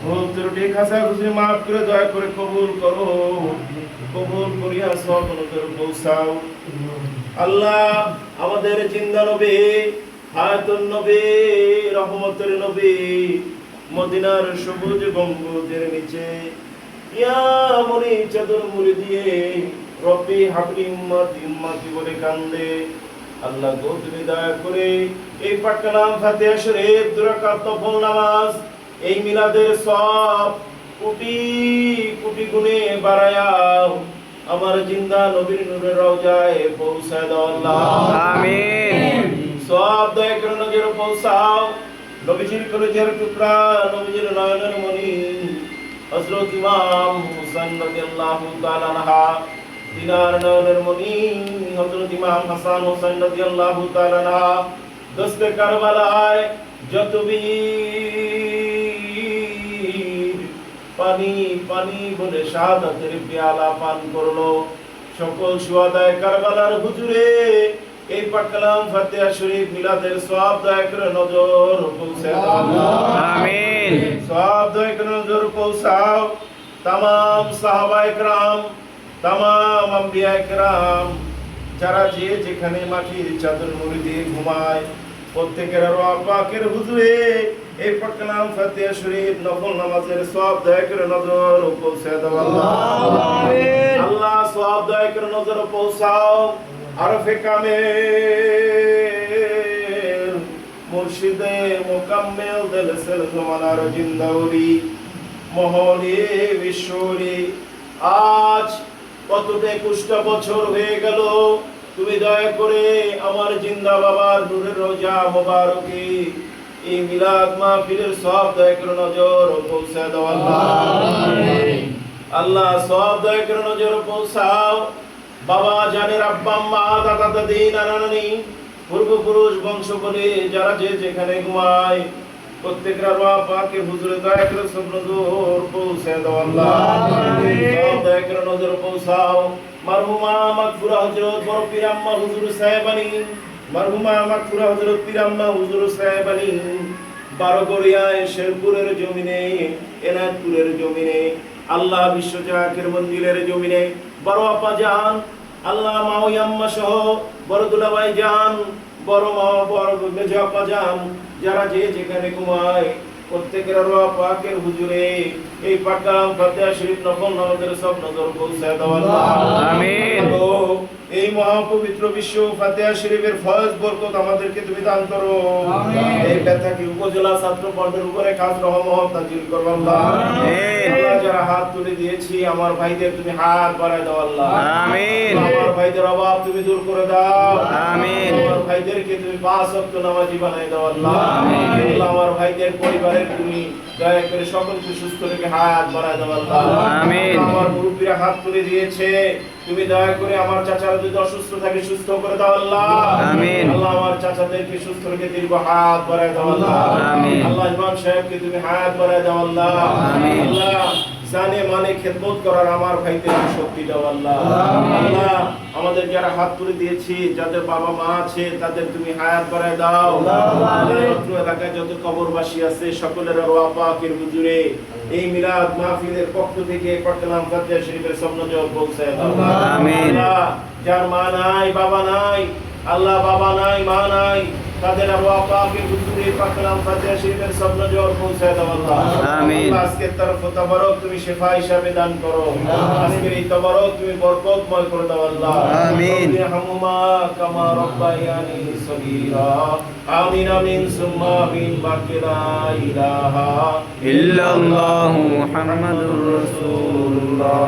ভুল ত্রুটি খাসা খুশি মাফ করে দয়া করে কবুল করো, কবুল করিয়া সব নজর পৌঁছাও। আল্লাহ আমাদের জিন্দা নবী, হায়াতুন নবী, রহমতের নবী, মদিনার সবুজ গম্বুজের নিচে ইয়া মনি চাদর মুড়ি দিয়ে রব্বি হাবলি উম্মতি উম্মতি বলে কান্দে। আল্লাহ গো তুমি দয়া করে এই পাক কালাম ফাতিহা শরীফ দুরাকাত নফল নামাজ এই মিলাদের সব কোটি কোটি গুণে বাড়ায়াও আমার জিন্দা নবীর নূরের রওজায় পৌঁছায় দাও আল্লাহ। আমিন। সব দয়া করে নজরে পৌঁছাও নবীজির কলিজার টুকরা, নবীজির নয়নের মণি হযরত ইমাম হুসাইন রাদিয়াল্লাহু তাআলা আনহা, তিনার নয়নের মণি হযরত ইমাম হাসান হুসাইন রাদিয়াল্লাহু তাআলা আনহা, দস্তে কারবালায় যত বীর পানি পানি বলে শাহাদাতের পেয়ালা পান করলো, সকল শুহাদায়ে কারবালার হুজুরে এই পাক কালাম ফাতিহা শরীফ মিলাদের সওয়াব দয়া করে নজর পৌঁছায় দাও আমিন। সওয়াব দয়া করে নজর পৌঁছাও। तमाम সাহাবায়ে کرام, तमाম আম্বিয়ায়ে کرام যারা যে যেখানে মাটির চাদর মুড়ি দিয়ে ঘুমায় প্রত্যেকের রব পাকের হুজুরে এই পাক কালাম ফাতিহা শরীফ নফল নামাজের সওয়াব দয়া করে নজর পৌঁছায় দাও আল্লাহ। আমিন। আল্লাহ সওয়াব দয়া করে নজর পৌঁছাও। আরফে কামেল মুর্শিদে মুকাম্মেল দিলসেল জমানার জিন্দাউরি মহলি বিশ্বরি, আজ কত 21টা বছর হয়ে গেল, তুমি দয়া করে আমার জিন্দা বাবার নূরের রোজা মোবারকে এই মিলাদ মাহফিলের সওয়াব দয়া করে নজর পৌঁছায় দাও আল্লাহ। আমিন। আল্লাহ সওয়াব দয়া করে নজর পৌঁছাও। বাবা জানের আব্বা আম্মা দাদা দাদি নানা নানি পূর্বপুরুষ বংশ বলে যারা যে যেখানে ঘুমায় প্রত্যেকের রব পাকের হুজুরে দয়া করে সব নজর পৌঁছায় দাও আল্লাহ। আমিন। দয়া করে নজর পৌঁছাও। মারহুমা মাগফুরা হযরত বড় পীর আম্মা হুজুর সাহেবানী, মারহুমা মাগফুরা হযরত পীর আম্মা হুজুর সাহেবানী বারোগড়িয়ায় শেরপুরের জমিনে, এনায়তপুরের জমিনে, আল্লাহ বিশ্বজাকের মন্দিরের জমিনে বড় আপা জান, আল্লাহ মাওই আম্মা সহ বড় দুলাভাই জান, বড় মা বড় মেজো আপা জান যারা যে যেখানে ঘুমায় প্রত্যেকের রব পাকের হুজুরে এই পাক কালাম ফাতিহা শরীফ নফল নামাজের সব নজর পৌঁছায় দাও আল্লাহ। আমিন। এই মহাপবিত্র বিশ্ব ফাতিহা শরীফের ফয়েজ বরকত আমাদেরকে তুমি দান করো। আমিন। এই বেতাকি উপজেলা ছাত্র পর্যায়ের উপরে খাস রহমত নাজিল করো আল্লাহ। আমিন। আল্লাহ যারা হাত তুলে দিয়েছি আমার ভাইদের তুমি হাত বাড়ায় দাও আল্লাহ। আমিন। আমার ভাইদের অভাব তুমি দূর করে দাও। আমিন। আমার ভাইদেরকে তুমি 5 ওয়াক্ত নামাজি বানায় দাও আল্লাহ। আমিন। আল্লাহ আমার ভাইদের পরিবারের তুমি দয়া করে সকলকে সুস্থ রেখে হাত বাড়ায় দাও আল্লাহ। আমিন। আমার মুরব্বিরা হাত তুলে দিয়েছে, তুমি দয়া করে আমার চাচারা যদি অসুস্থ থাকে সুস্থ করে দাও আল্লাহ। আমিন। আল্লাহ আমার চাচাদেরকে সুস্থ রেখে দীর্ঘ হাত বাড়ায় দাও আল্লাহ। আমিন। আল্লাহ ইমাম সাহেবকে তুমি হাত বাড়ায় দাও আল্লাহ। আমিন। আল্লাহ জানে মানে খেদমত করার আমার ভাইদের শক্তি দাও আল্লাহ। আল্লাহ আমাদের যারা হাত তুলে দিয়েছি, যাদের বাবা মা আছে তাদের তুমি হায়াত বাড়ায় দাও। আল্লাহ এলাকায় যত কবরবাসী আছে সকলের রওয়া পাকের হুজুরে এই মিলাদ মাহফিলের পক্ষ থেকে পাক কালাম ফাতিহা শরীফের সব নজর পৌঁছায় দাও। আমিন। আল্লাহ যার মা নাই বাবা নাই, আল্লাহ বাবা নাই মা নাই তাদের রওয়া পাকের হুজুরে পাক কালাম ফাতিহা শরীফের সব নজর পৌঁছায় দাও আল্লাহ। আমিন। আজকের তরফ তাবারক তুমি শিফা হিসাবে দান করো। আজকের এই তাবারক তুমি বরকতময় করে দাও আল্লাহ। আমিন। রব্বিরহামহুমা কামা রাব্বায়ানি সগীরা। আমিন আমিন সুম্মা আমিন। বাকি লা ইলাহা ইল্লাল্লাহু মুহাম্মাদুর রাসূলুল্লাহ।